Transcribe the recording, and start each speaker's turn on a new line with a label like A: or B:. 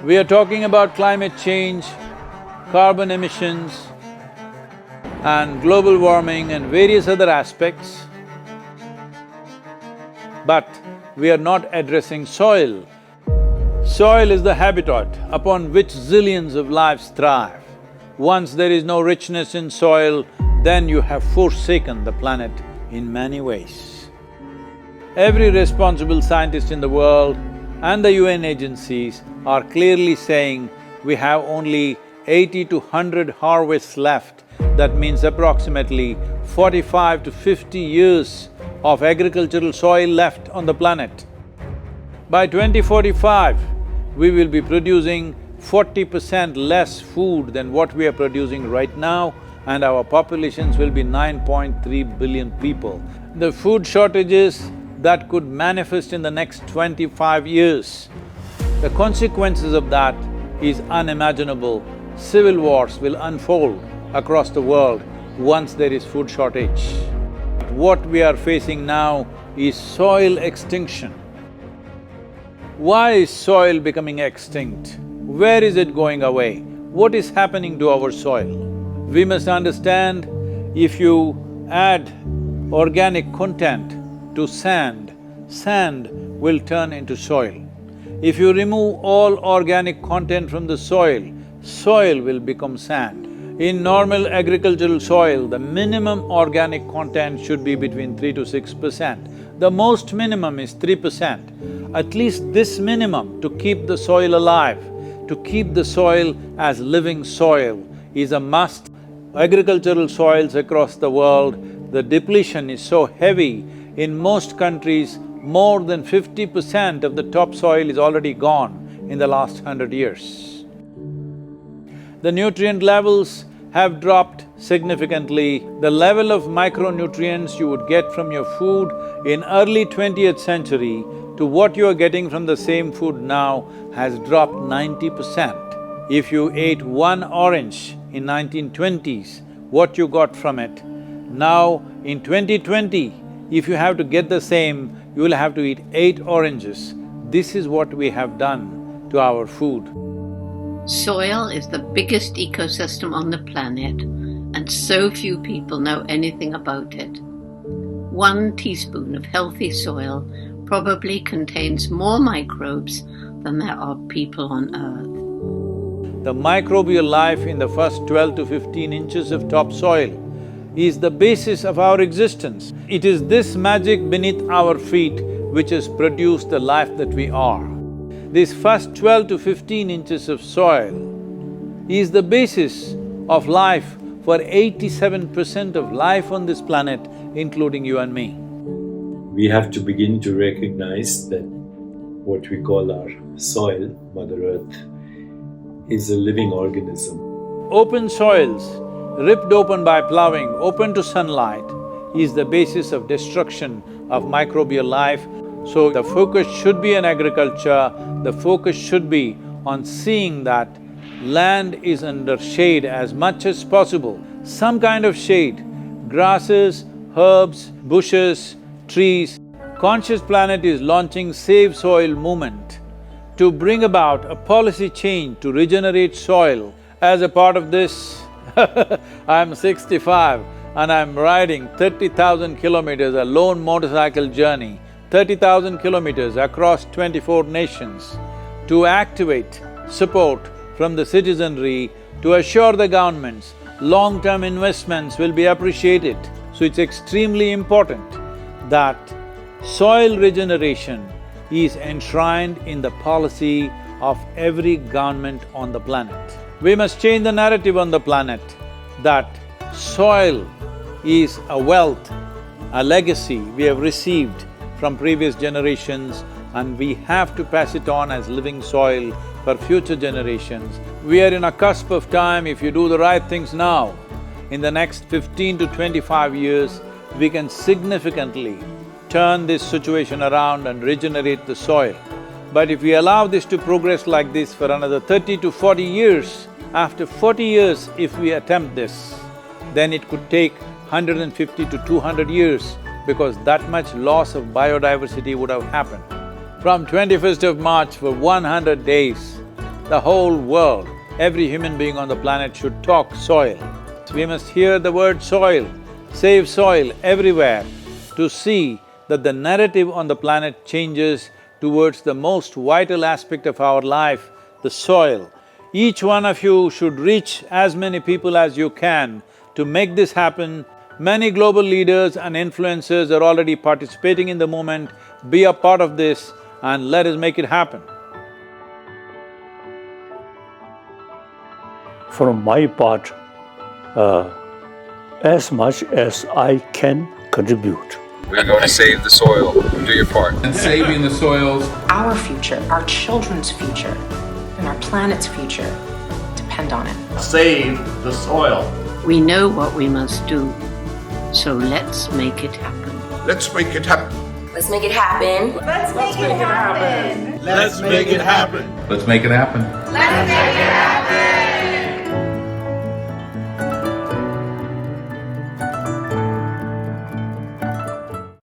A: We are talking about climate change, carbon emissions, and global warming and various other aspects, but we are not addressing soil. Soil is the habitat upon which zillions of lives thrive. Once there is no richness in soil, then you have forsaken the planet in many ways. Every responsible scientist in the world and the UN agencies are clearly saying we have only 80 to 100 harvests left. That means approximately 45 to 50 years of agricultural soil left on the planet. By 2045, we will be producing 40% less food than what we are producing right now, and our populations will be 9.3 billion people. The food shortages that could manifest in the next 25 years, the consequences of that is unimaginable. Civil wars will unfold across the world once there is food shortage. What we are facing now is soil extinction. Why is soil becoming extinct? Where is it going away? What is happening to our soil? We must understand, if you add organic content to sand, sand will turn into soil. If you remove all organic content from the soil, soil will become sand. In normal agricultural soil, the minimum organic content should be between 3 to 6%. The most minimum is 3%. At least this minimum to keep the soil alive, to keep the soil as living soil is a must. Agricultural soils across the world, the depletion is so heavy, in most countries, more than 50% of the topsoil is already gone in the last 100 years. The nutrient levels have dropped significantly. The level of micronutrients you would get from your food in early 20th century to what you are getting from the same food now has dropped 90%. If you ate one orange in 1920s, what you got from it, now in 2020, if you have to get the same, you will have to eat 8 oranges. This is what we have done to our food.
B: Soil is the biggest ecosystem on the planet, and so few people know anything about it. 1 teaspoon of healthy soil probably contains more microbes than there are people on Earth.
A: The microbial life in the first 12 to 15 inches of topsoil is the basis of our existence. It is this magic beneath our feet which has produced the life that we are. This first 12 to 15 inches of soil is the basis of life for 87% of life on this planet, including you and me.
C: We have to begin to recognize that what we call our soil, Mother Earth, is a living organism.
A: Open soils, ripped open by plowing, open to sunlight, is the basis of destruction of microbial life. So the focus should be on agriculture, the focus should be on seeing that land is under shade as much as possible. Some kind of shade, grasses, herbs, bushes, trees. Conscious Planet is launching Save Soil movement to bring about a policy change to regenerate soil. As a part of this, I'm 65 and I'm riding 30,000 kilometers, a lone motorcycle journey, 30,000 kilometers across 24 nations to activate support from the citizenry to assure the governments long-term investments will be appreciated. So it's extremely important that soil regeneration is enshrined in the policy of every government on the planet. We must change the narrative on the planet that soil is a wealth, a legacy we have received from previous generations, and we have to pass it on as living soil for future generations. We are in a cusp of time. If you do the right things now, in the next 15 to 25 years, we can significantly turn this situation around and regenerate the soil. But if we allow this to progress like this for another 30 to 40 years, after 40 years if we attempt this, then it could take 150 to 200 years because that much loss of biodiversity would have happened. From 21st of March for 100 days, the whole world, every human being on the planet should talk soil. We must hear the word soil, save soil everywhere to see that the narrative on the planet changes towards the most vital aspect of our life, the soil. Each one of you should reach as many people as you can to make this happen. Many global leaders and influencers are already participating in the movement. Be a part of this and let us make it happen.
D: From my part, as much as I can contribute.
E: We're going to save the soil. Do your part.
F: And saving the soils.
G: Our future, our children's future, and our planet's future depend on it.
H: Save the soil.
B: We know what we must do, so let's make it happen.
E: Let's make it happen.
I: Let's make it happen.
H: Let's make it happen.
E: Let's make it happen.
F: Let's make it happen.
I: Let's make it happen.